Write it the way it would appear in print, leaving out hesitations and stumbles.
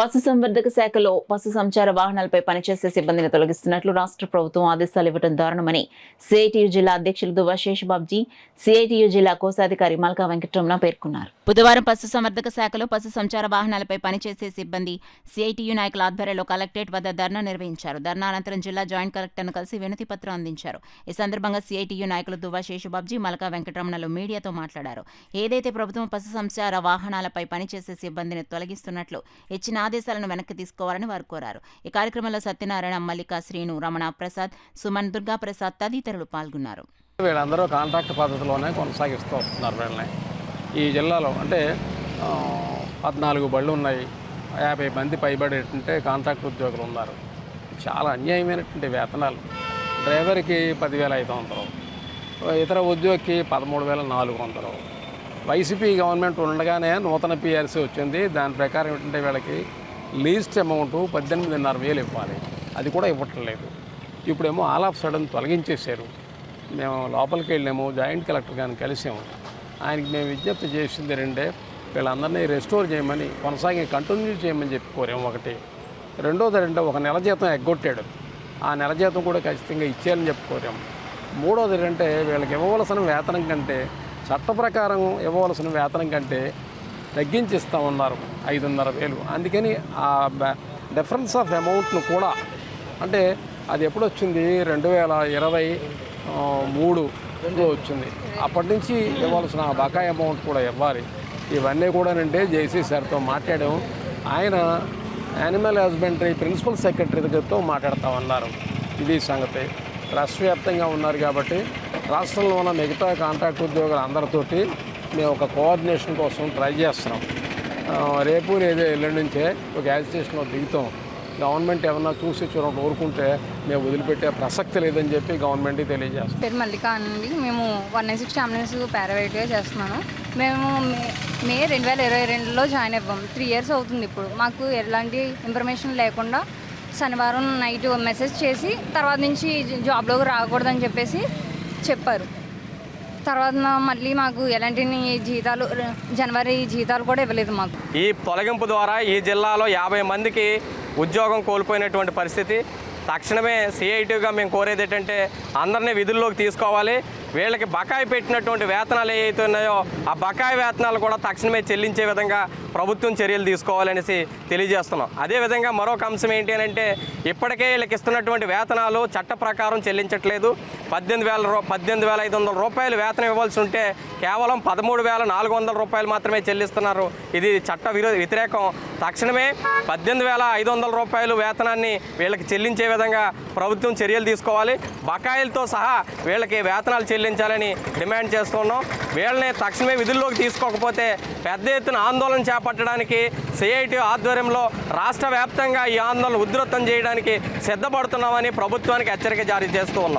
పశుసంవర్ధక శాఖలో పశు సంచార వాహనాలపై పనిచేసే సిబ్బందిని తొలగిస్తున్నట్లు రాష్ట్ర ప్రభుత్వం ఆదేశాలు ఇవ్వడం దారుణమని సిఐటియు జిల్లా అధ్యక్షులు దువ్వ శేషబాబ్జీ, సిఐటియు జిల్లా కోశాధికారి మల్కా వెంకటరమణ పేర్కొన్నారు. బుధవారం పశుసంవర్ధక శాఖలో పశు సంచార వాహనాలపై పనిచేసే సిబ్బంది సిఐటియు నాయకుల ఆధ్వర్యంలో కలెక్టరేట్ వద్ద ధర్నా నిర్వహించారు. ధర్నా అనంతరం జిల్లా జాయింట్ కలెక్టర్ను కలిసి వినతి పత్రం అందించారు. ఈ సందర్భంగా సిఐటియు నాయకులు దువ్వ శేషబాబ్జీ, మల్కా వెంకటరమణలు మీడియాతో మాట్లాడారు. ఏదైతే ప్రభుత్వం పశు సంచార వాహనాలపై పనిచేసే సిబ్బందిని తొలగిస్తున్నట్లు ఇచ్చిన ఆదేశాలను వెనక్కి తీసుకోవాలని వారు కోరారు. ఈ కార్యక్రమంలో సత్యనారాయణ, మల్లిక, శ్రీను, రమణ ప్రసాద్, సుమన్, దుర్గా ప్రసాద్ తదితరులు పాల్గొన్నారు. వీళ్ళందరూ కాంట్రాక్ట్ పద్ధతిలోనే కొనసాగిస్తూ వస్తున్నారు. వీళ్ళని ఈ జిల్లాలో అంటే 14 బళ్ళు ఉన్నాయి, 50 మంది పైబడేటంటే కాంట్రాక్ట్ ఉద్యోగులు ఉన్నారు. చాలా అన్యాయమైనటువంటి వేతనాలు. డ్రైవర్కి 10,500, ఇతర ఉద్యోగికి 13,400. వైసీపీ గవర్నమెంట్ ఉండగానే నూతన పిఆర్సీ వచ్చింది. దాని ప్రకారం ఏంటంటే వీళ్ళకి లీస్ట్ అమౌంట్ 18,500 ఇవ్వాలి. అది కూడా ఇవ్వటం లేదు. ఇప్పుడేమో ఆల్ ఆఫ్ సడన్ తొలగించేశారు. మేము లోపలికి వెళ్ళాము, జాయింట్ కలెక్టర్ గారిని కలిసాము. ఆయనకి మేము విజ్ఞప్తి చేసింది రెండే, వీళ్ళందరినీ రెస్టోర్ చేయమని, కంటిన్యూ చేయమని చెప్పి కోరాము. ఒకటి. రెండోది ఒక నెల జీతం ఎగ్గొట్టాడు. ఆ నెల జీతం కూడా ఖచ్చితంగా ఇచ్చేయాలని చెప్పి కోరాము. మూడోది వీళ్ళకి ఇవ్వవలసిన వేతనం కంటే, చట్ట ప్రకారం ఇవ్వవలసిన వేతనం కంటే తగ్గించిస్తూ ఉన్నారు 5,500. అందుకని ఆ డిఫరెన్స్ ఆఫ్ అమౌంట్ను కూడా, అంటే అది ఎప్పుడు వచ్చింది, 2023లో వచ్చింది. అప్పటి నుంచి ఇవ్వాల్సిన బకాయి అమౌంట్ కూడా ఇవ్వాలి. ఇవన్నీ కూడా జేసీ సార్తో మాట్లాడాము. ఆయన యానిమల్ హస్బెండరీ ప్రిన్సిపల్ సెక్రటరీ దగ్గరతో మాట్లాడుతూ ఉన్నారు. ఇది సంగతి. రాష్ట్ర వ్యాప్తంగా ఉన్నారు కాబట్టి రాష్ట్రంలో ఉన్న మిగతా కాంట్రాక్ట్ ఉద్యోగులు అందరితోటి మేము ఒక కోఆర్డినేషన్ కోసం ట్రై చేస్తున్నాం. రేపు లేదా ఎల్లుండి నుంచే ఒక యాజిటేషన్లో దిగుతాం. గవర్నమెంట్ ఏమన్నా చూసి చూడండి ఊరుకుంటే మేము వదిలిపెట్టే ప్రసక్తి లేదని చెప్పి గవర్నమెంట్కి తెలియజేస్తాం. పేరు మల్లిక అండి. మేము 196 అంబులెన్స్ పారావైట్గా చేస్తున్నాను. మేము మే 2022లో జాయిన్ అవ్వాము. 3 years అవుతుంది. ఇప్పుడు మాకు ఎలాంటి ఇన్ఫర్మేషన్ లేకుండా శనివారం నైట్ మెసేజ్ చేసి తర్వాత నుంచి జాబ్లోకి రాకూడదని చెప్పేసి చెప్పారు. తర్వాత మళ్ళీ మాకు ఎలాంటి జీతాలు, జనవరి జీతాలు కూడా ఇవ్వలేదు మాకు. ఈ తొలగింపు ద్వారా ఈ జిల్లాలో 50 మందికి ఉద్యోగం కోల్పోయినటువంటి పరిస్థితి. తక్షణమే సిఐటిగా మేము కోరేది ఏంటంటే అందరినీ విధుల్లోకి తీసుకోవాలి. వీళ్ళకి బకాయి పెట్టినటువంటి వేతనాలు ఏవైతే ఉన్నాయో ఆ బకాయి వేతనాలు కూడా తక్షణమే చెల్లించే విధంగా ప్రభుత్వం చర్యలు తీసుకోవాలనేసి తెలియజేస్తున్నాం. అదేవిధంగా మరొక అంశం ఏంటి అంటే ఇప్పటికే వీళ్ళకి ఇస్తున్నటువంటి వేతనాలు చట్ట ప్రకారం చెల్లించట్లేదు. 18,500 రూపాయలు వేతనం ఇవ్వాల్సి ఉంటే కేవలం 13,400 రూపాయలు మాత్రమే చెల్లిస్తున్నారు. ఇది చట్ట వ్యతిరేకం. తక్షణమే 18,500 రూపాయలు వేతనాన్ని వీళ్ళకి చెల్లించే విధంగా ప్రభుత్వం చర్యలు తీసుకోవాలి. బకాయిలతో సహా వీళ్ళకి వేతనాలు చెల్లించాలని డిమాండ్ చేస్తున్నాం. వీళ్ళని తక్షణమే విధుల్లోకి తీసుకోకపోతే పెద్ద ఎత్తున ఆందోళన చేపట్టడానికి సిఐటి ఆధ్వర్యంలో రాష్ట్ర వ్యాప్తంగా ఈ ఆందోళన ఉధృతం చేయడానికి సిద్ధపడుతున్నామని ప్రభుత్వానికి హెచ్చరిక జారీ చేస్తూ ఉన్నాం.